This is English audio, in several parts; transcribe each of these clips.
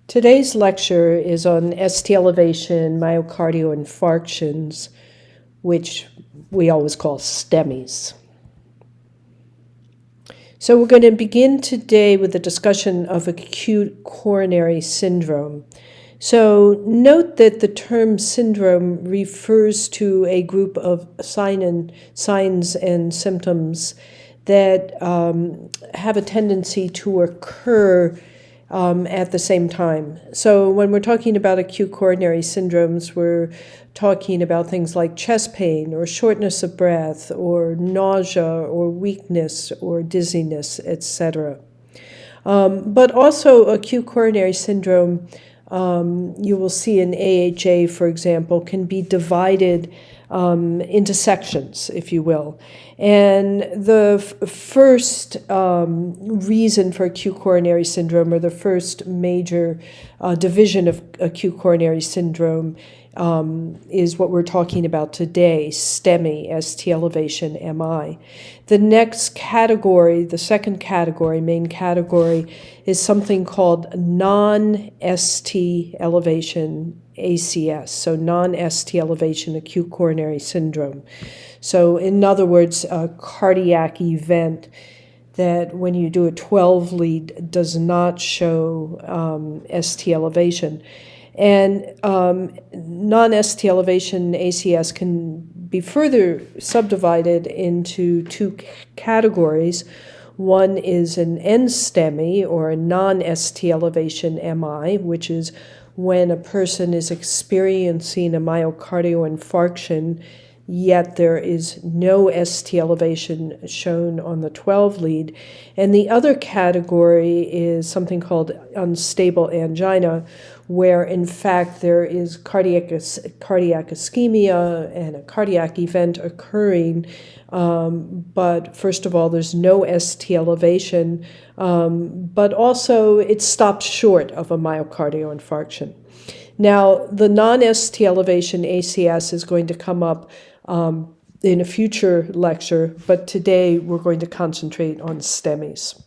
Today's lecture is on ST elevation myocardial infarctions, which we always call Stemis. So we're going to begin today with a discussion of acute coronary syndrome. So note that the term syndrome refers to a group of signs and symptoms that have a tendency to occur at the same time. So when we're talking about acute coronary syndromes, we're talking about things like chest pain or shortness of breath or nausea or weakness or dizziness, etc. But also acute coronary syndrome, you will see in AHA, for example, can be divided into sections, if you will. And the first reason for acute coronary syndrome, or the first major division of acute coronary syndrome, is what we're talking about today, STEMI, ST elevation MI. The next category, the second category, main category, is something called non-ST elevation ACS, so non-ST elevation acute coronary syndrome. So in other words, a cardiac event that when you do a 12 lead does not show ST elevation. And non-ST elevation ACS can be further subdivided into two categories. One is an NSTEMI, or a non-ST elevation MI, which is when a person is experiencing a myocardial infarction, yet there is no ST elevation shown on the 12 lead. And the other category is something called unstable angina, where in fact there is cardiac ischemia and a cardiac event occurring, but first of all, there's no ST elevation, but also it stopped short of a myocardial infarction. Now, the non-ST elevation ACS is going to come up in a future lecture, but today we're going to concentrate on STEMIs.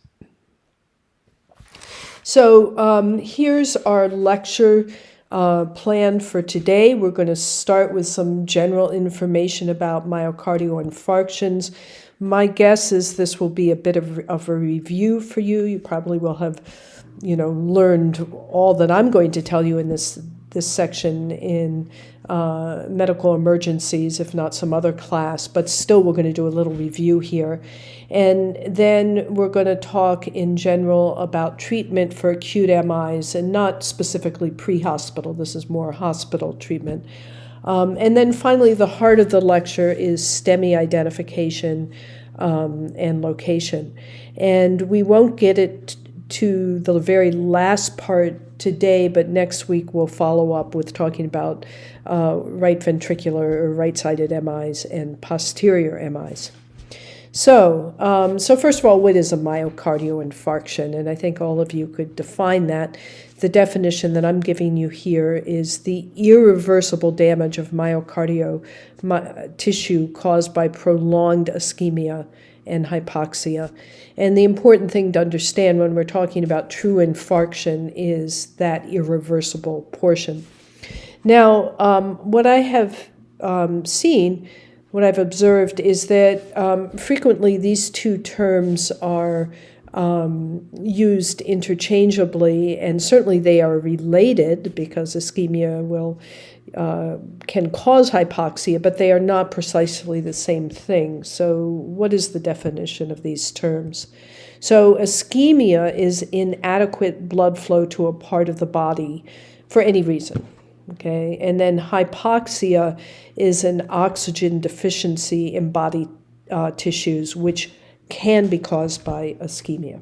So here's our lecture plan for today. We're going to start with some general information about myocardial infarctions. My guess is this will be a bit of a review for you. You probably will have, learned all that I'm going to tell you in this section in medical emergencies, if not some other class, but still we're going to do a little review here. And then we're going to talk in general about treatment for acute MIs, and not specifically pre-hospital. This is more hospital treatment. And then finally, the heart of the lecture is STEMI identification and location. And we won't get it to the very last part today, but next week we'll follow up with talking about right ventricular or right-sided MIs and posterior MIs. So first of all, what is a myocardial infarction? And I think all of you could define that. The definition that I'm giving you here is the irreversible damage of myocardial tissue caused by prolonged ischemia and hypoxia. And the important thing to understand when we're talking about true infarction is that irreversible portion. Now, what I have seen, what I've observed is that frequently these two terms are used interchangeably, and certainly they are related because ischemia can cause hypoxia, but they are not precisely the same thing. So what is the definition of these terms? So ischemia is inadequate blood flow to a part of the body for any reason. Okay, and then hypoxia is an oxygen deficiency in body tissues, which can be caused by ischemia.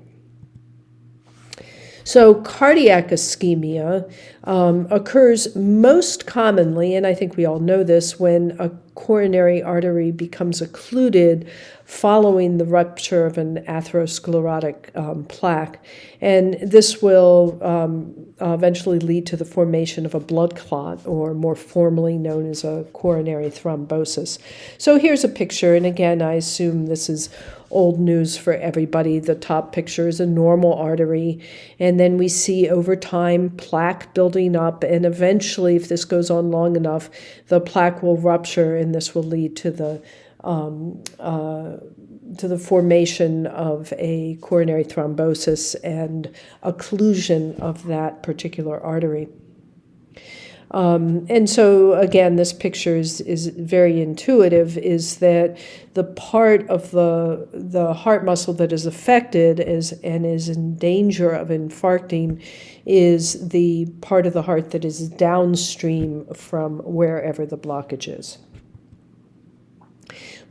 So cardiac ischemia occurs most commonly, and I think we all know this, when a coronary artery becomes occluded following the rupture of an atherosclerotic plaque. And this will eventually lead to the formation of a blood clot, or more formally known as a coronary thrombosis. So here's a picture, and again, I assume this is old news for everybody. The top picture is a normal artery, and then we see over time plaque building up, and eventually, if this goes on long enough, the plaque will rupture, and this will lead to the formation of a coronary thrombosis and occlusion of that particular artery. And so, again, this picture is very intuitive, is that the part of the heart muscle that is affected and is in danger of infarcting is the part of the heart that is downstream from wherever the blockage is.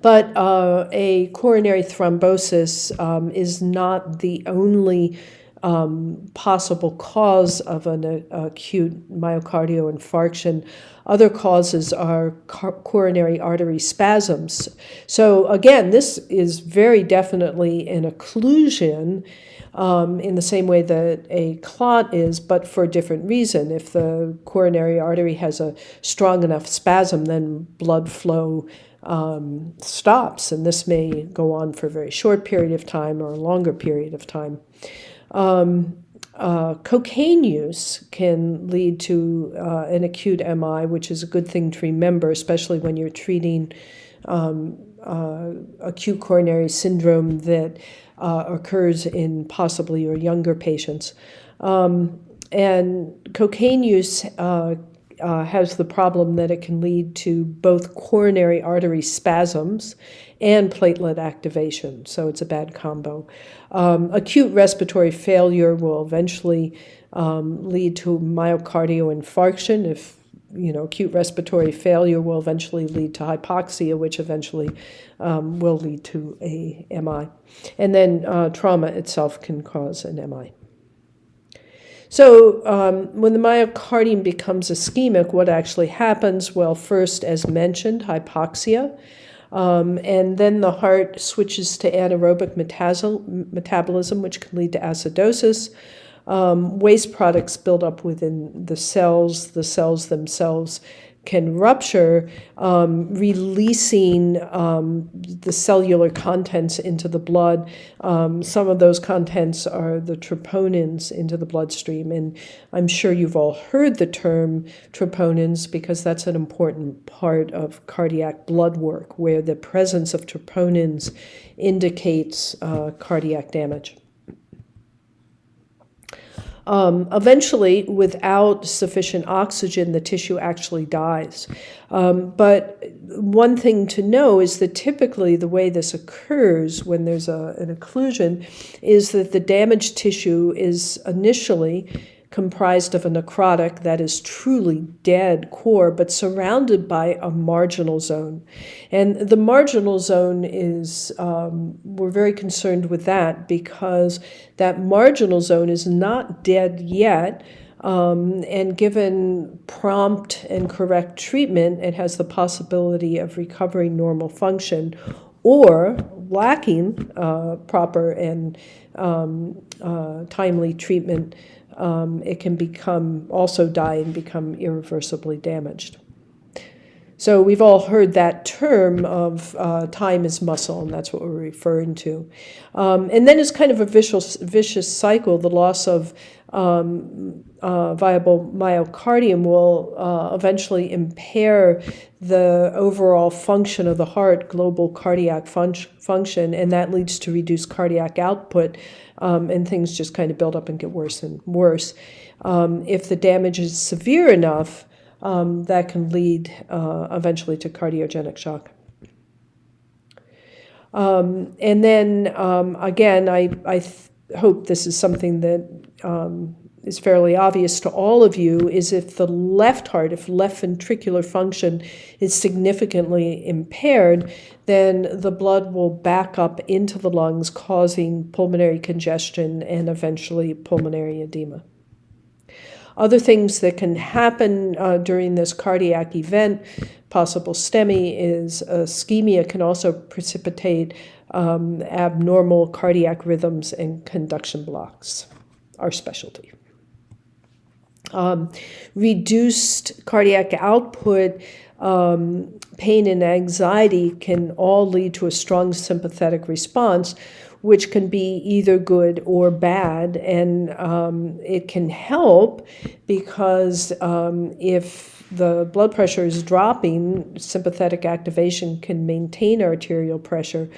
But a coronary thrombosis is not the only possible cause of an acute myocardial infarction. Other causes are coronary artery spasms. So again, this is very definitely an occlusion in the same way that a clot is, but for a different reason. If the coronary artery has a strong enough spasm, then blood flow stops, and this may go on for a very short period of time or a longer period of time. Cocaine use can lead to an acute MI, which is a good thing to remember, especially when you're treating acute coronary syndrome that occurs in possibly your younger patients. And cocaine use has the problem that it can lead to both coronary artery spasms and platelet activation, so it's a bad combo. Acute respiratory failure will eventually lead to myocardial infarction. If acute respiratory failure will eventually lead to hypoxia, which eventually will lead to a MI. And then trauma itself can cause an MI. So when the myocardium becomes ischemic, what actually happens? Well, first, as mentioned, hypoxia. And then the heart switches to anaerobic metabolism, which can lead to acidosis. Waste products build up within the cells. The cells themselves can rupture, releasing the cellular contents into the blood. Some of those contents are the troponins into the bloodstream, and I'm sure you've all heard the term troponins because that's an important part of cardiac blood work, where the presence of troponins indicates cardiac damage. Eventually, without sufficient oxygen, the tissue actually dies. But one thing to know is that typically the way this occurs when there's an occlusion is that the damaged tissue is initially comprised of a necrotic, that is truly dead core, but surrounded by a marginal zone. And the marginal zone is, we're very concerned with that because that marginal zone is not dead yet, and given prompt and correct treatment, it has the possibility of recovering normal function, or lacking proper and timely treatment, it can also die and become irreversibly damaged. So we've all heard that term of time is muscle, and that's what we're referring to. And then it's kind of a vicious cycle. The loss of viable myocardium will eventually impair the overall function of the heart, global cardiac function, and that leads to reduced cardiac output, and things just kind of build up and get worse and worse. If the damage is severe enough, that can lead eventually to cardiogenic shock. And then, again, I hope this is something that is fairly obvious to all of you, is if the left heart, if left ventricular function is significantly impaired, then the blood will back up into the lungs, causing pulmonary congestion and eventually pulmonary edema. Other things that can happen during this cardiac event, possible STEMI, is ischemia can also precipitate abnormal cardiac rhythms and conduction blocks, our specialty. Reduced cardiac output pain and anxiety can all lead to a strong sympathetic response, which can be either good or bad. And it can help because if the blood pressure is dropping, sympathetic activation can maintain arterial pressure.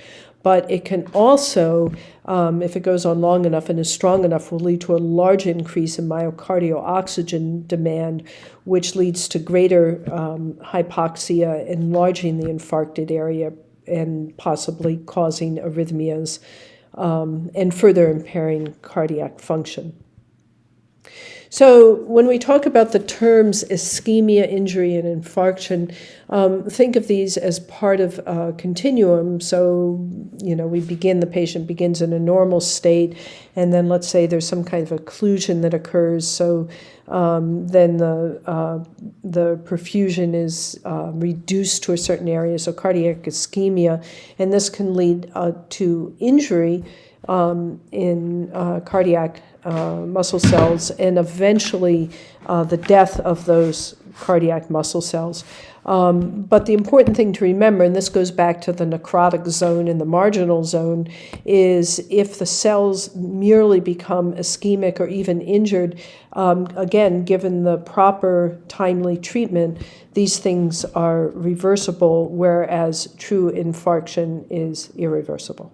But it can also, if it goes on long enough and is strong enough, will lead to a large increase in myocardial oxygen demand, which leads to greater hypoxia, enlarging the infarcted area and possibly causing arrhythmias and further impairing cardiac function. So when we talk about the terms ischemia, injury, and infarction, think of these as part of a continuum. So, the patient begins in a normal state, and then let's say there's some kind of occlusion that occurs. So then the perfusion is reduced to a certain area, so cardiac ischemia, and this can lead to injury in cardiac muscle cells, and eventually the death of those cardiac muscle cells. But the important thing to remember, and this goes back to the necrotic zone and the marginal zone, is if the cells merely become ischemic or even injured, again, given the proper timely treatment, these things are reversible, whereas true infarction is irreversible.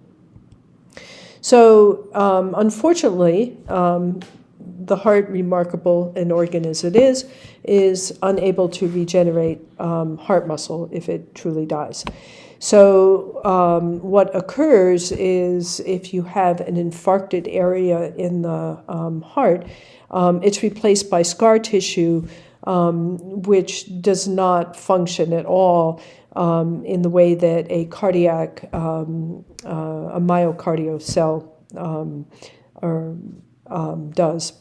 So, unfortunately, the heart, remarkable an organ as it is unable to regenerate heart muscle if it truly dies. So what occurs is if you have an infarcted area in the heart, it's replaced by scar tissue, which does not function at all in the way that a cardiac, a myocardial cell does,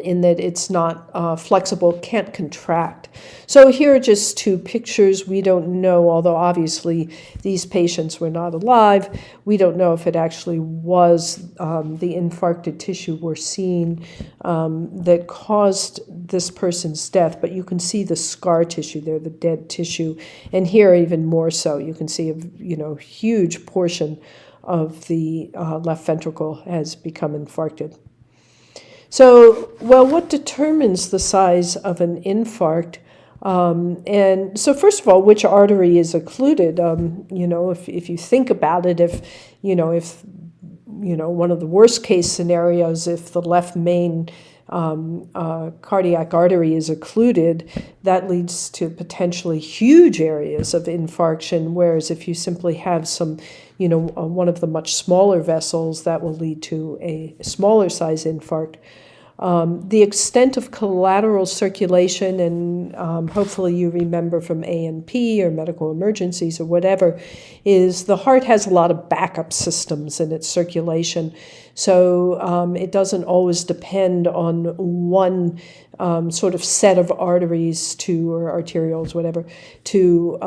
in that it's not flexible, can't contract. So here are just two pictures. We don't know, although obviously these patients were not alive, we don't know if it actually was the infarcted tissue we're seeing that caused this person's death, but you can see the scar tissue there, the dead tissue, and here even more so. You can see a huge portion of the left ventricle has become infarcted. So, what determines the size of an infarct? And so, first of all, which artery is occluded? If you think about it, if one of the worst case scenarios, if the left main cardiac artery is occluded, that leads to potentially huge areas of infarction, whereas if you simply have some, one of the much smaller vessels, that will lead to a smaller size infarct. The extent of collateral circulation, and hopefully you remember from A&P or medical emergencies or whatever, is the heart has a lot of backup systems in its circulation. So it doesn't always depend on one sort of set of arteries or arterioles, whatever, to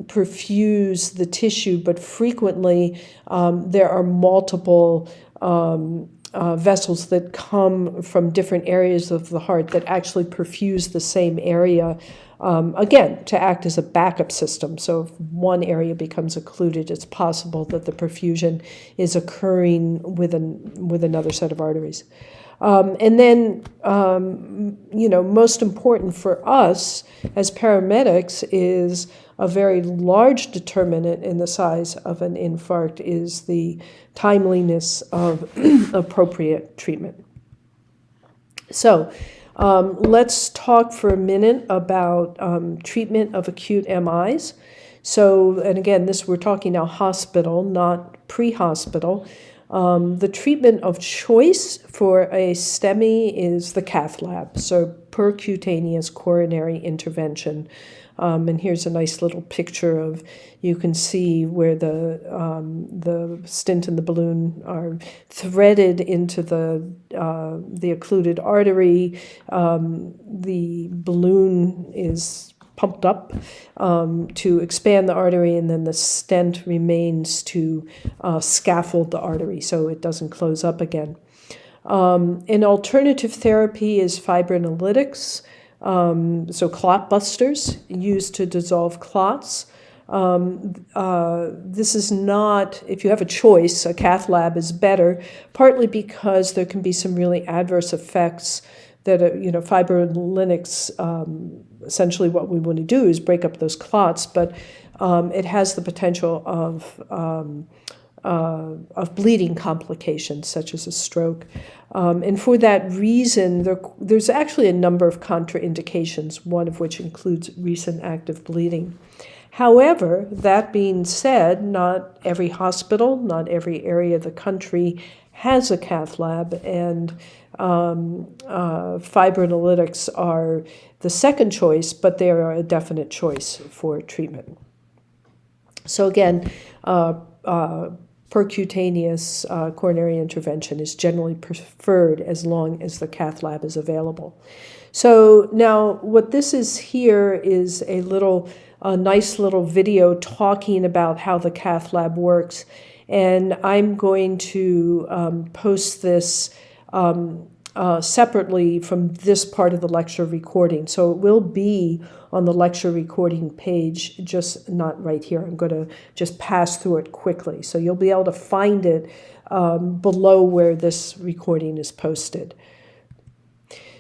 perfuse the tissue, but frequently there are multiple vessels that come from different areas of the heart that actually perfuse the same area, again, to act as a backup system. So if one area becomes occluded, it's possible that the perfusion is occurring with another set of arteries. And then, most important for us as paramedics is a very large determinant in the size of an infarct is the timeliness of appropriate treatment. So let's talk for a minute about treatment of acute MIs. So, and again, we're talking now hospital, not pre-hospital. The treatment of choice for a STEMI is the cath lab, so percutaneous coronary intervention. And here's a nice little picture of, you can see where the stent and the balloon are threaded into the occluded artery. The balloon is pumped up to expand the artery, and then the stent remains to scaffold the artery so it doesn't close up again. An alternative therapy is fibrinolytics. so clot busters used to dissolve clots. This is not, if you have a choice, a cath lab is better, partly because there can be some really adverse effects that, fibrinolytics, essentially what we want to do is break up those clots, but it has the potential of bleeding complications, such as a stroke. And for that reason, there's actually a number of contraindications, one of which includes recent active bleeding. However, that being said, not every hospital, not every area of the country has a cath lab, and fibrinolytics are the second choice, but they are a definite choice for treatment. So again, percutaneous coronary intervention is generally preferred as long as the cath lab is available. So now what this is here is a nice little video talking about how the cath lab works. And I'm going to post this separately from this part of the lecture recording. So it will be on the lecture recording page, just not right here. I'm going to just pass through it quickly. So you'll be able to find it below where this recording is posted.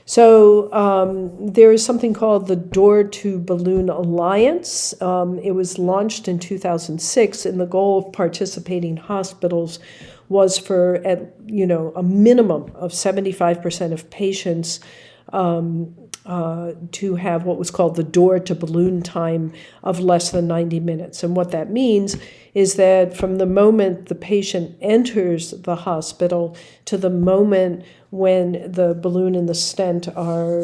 So there is something called the Door to Balloon Alliance. It was launched in 2006, and the goal of participating hospitals was for a minimum of 75% of patients to have what was called the door to balloon time of less than 90 minutes. And what that means is that from the moment the patient enters the hospital to the moment when the balloon and the stent are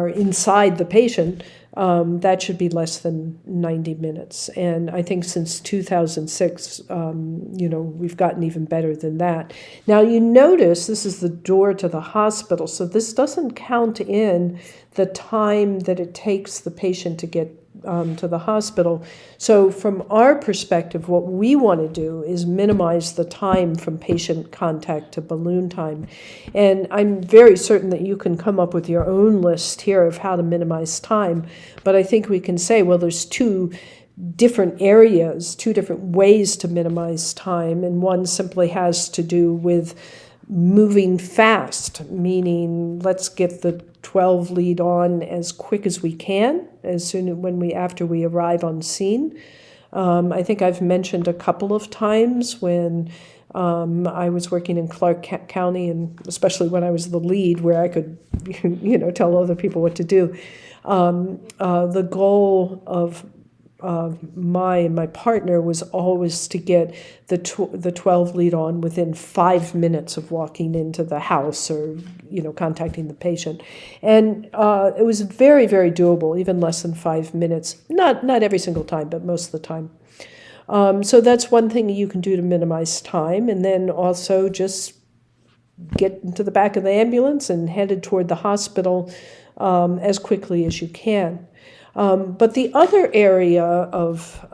inside the patient, that should be less than 90 minutes. And I think since 2006, we've gotten even better than that. Now you notice this is the door to the hospital, so this doesn't count in the time that it takes the patient to get to the hospital. So from our perspective, what we want to do is minimize the time from patient contact to balloon time. And I'm very certain that you can come up with your own list here of how to minimize time. But I think we can say, well, there's two different areas, two different ways to minimize time. And one simply has to do with moving fast, meaning let's get the 12 lead on as quick as we can, after we arrive on scene. I think I've mentioned a couple of times when I was working in Clark County, and especially when I was the lead, where I could, tell other people what to do. The goal of my partner was always to get the 12 lead on within 5 minutes of walking into the house or contacting the patient, and it was very, very doable, even less than 5 minutes. Not every single time, but most of the time. So that's one thing you can do to minimize time, and then also just get into the back of the ambulance and headed toward the hospital as quickly as you can. But the other area of,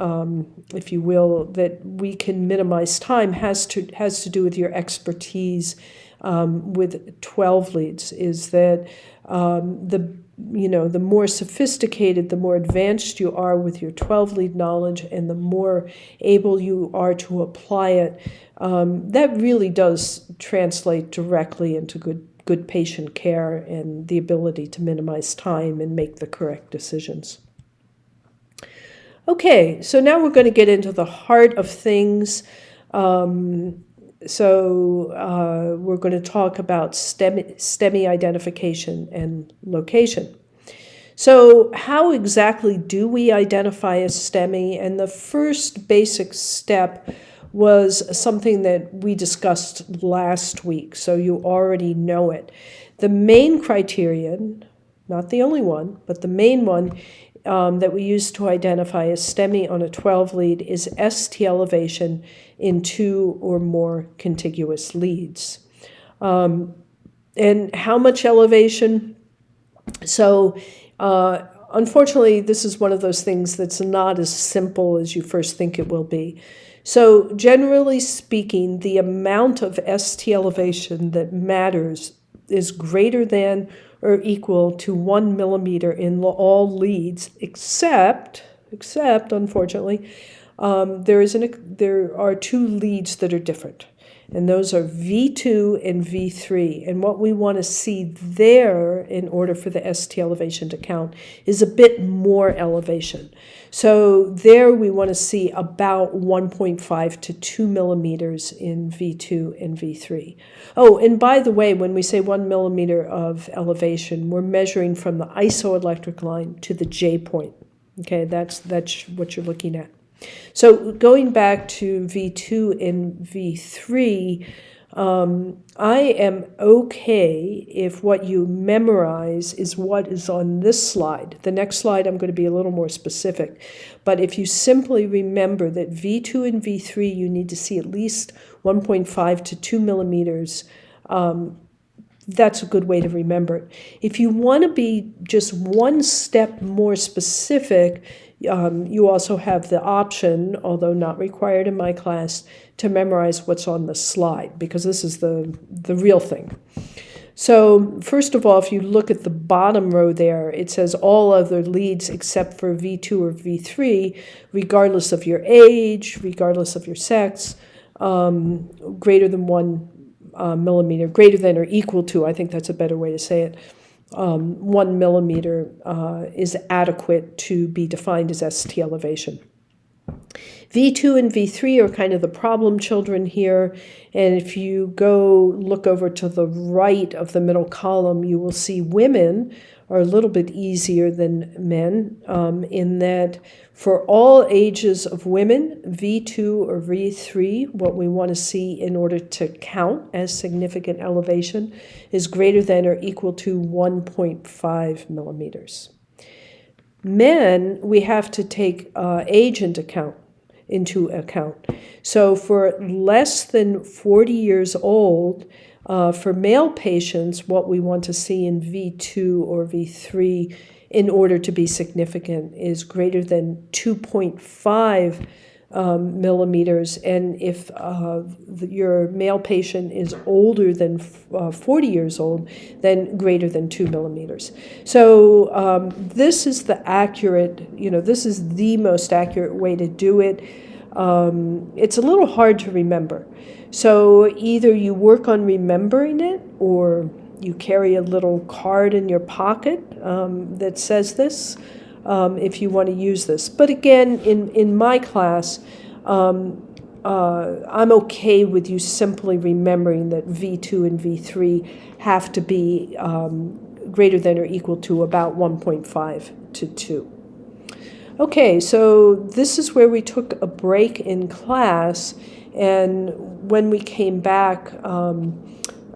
if you will, that we can minimize time has to do with your expertise with 12 leads. Is that the more sophisticated, the more advanced you are with your 12 lead knowledge, and the more able you are to apply it, that really does translate directly into good patient care and the ability to minimize time and make the correct decisions. Okay, so now we're going to get into the heart of things. We're going to talk about STEMI identification and location. So how exactly do we identify a STEMI? And the first basic step was something that we discussed last week, so you already know it. The main criterion, not the only one, but the main one that we use to identify a STEMI on a 12 lead is ST elevation in 2 or more contiguous leads. And how much elevation? So unfortunately, this is one of those things that's not as simple as you first think it will be. So generally speaking, the amount of ST elevation that matters is greater than or equal to 1 millimeter in all leads, except unfortunately, there are two leads that are different, and those are V2 and V3. And what we want to see there in order for the ST elevation to count is a bit more elevation. So there we want to see about 1.5 to 2 millimeters in V2 and V3. Oh, and by the way, when we say 1 millimeter of elevation, we're measuring from the isoelectric line to the J point. Okay, that's what you're looking at. So going back to V2 and V3, I am okay if what you memorize is what is on this slide. The next slide I'm going to be a little more specific. But if you simply remember that V2 and V3, you need to see at least 1.5 to 2 millimeters, that's a good way to remember it. If you want to be just one step more specific, you also have the option, although not required in my class, to memorize what's on the slide, because this is the real thing. So first of all, if you look at the bottom row there, it says all other leads except for V2 or V3, regardless of your age, regardless of your sex, greater than 1 millimeter, greater than or equal to, I think that's a better way to say it, 1 millimeter is adequate to be defined as ST elevation. V2 and V3 are kind of the problem children here, and if you go look over to the right of the middle column, you will see women are a little bit easier than men in that for all ages of women, V2 or V3, what we want to see in order to count as significant elevation is greater than or equal to 1.5 millimeters. Men, we have to take age into account. So for less than 40 years old, for male patients, what we want to see in V2 or V3 in order to be significant is greater than 2.5 millimeters. And if your male patient is older than 40 years old, then greater than 2 millimeters. So this is the accurate, this is the most accurate way to do it. It's a little hard to remember. So either you work on remembering it, or you carry a little card in your pocket that says this, if you want to use this. But again, in my class, I'm okay with you simply remembering that V2 and V3 have to be greater than or equal to about 1.5 to 2. Okay, so this is where we took a break in class, and when we came back,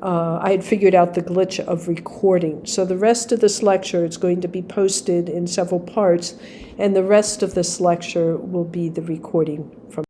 I had figured out the glitch of recording. So the rest of this lecture is going to be posted in several parts, and the rest of this lecture will be the recording from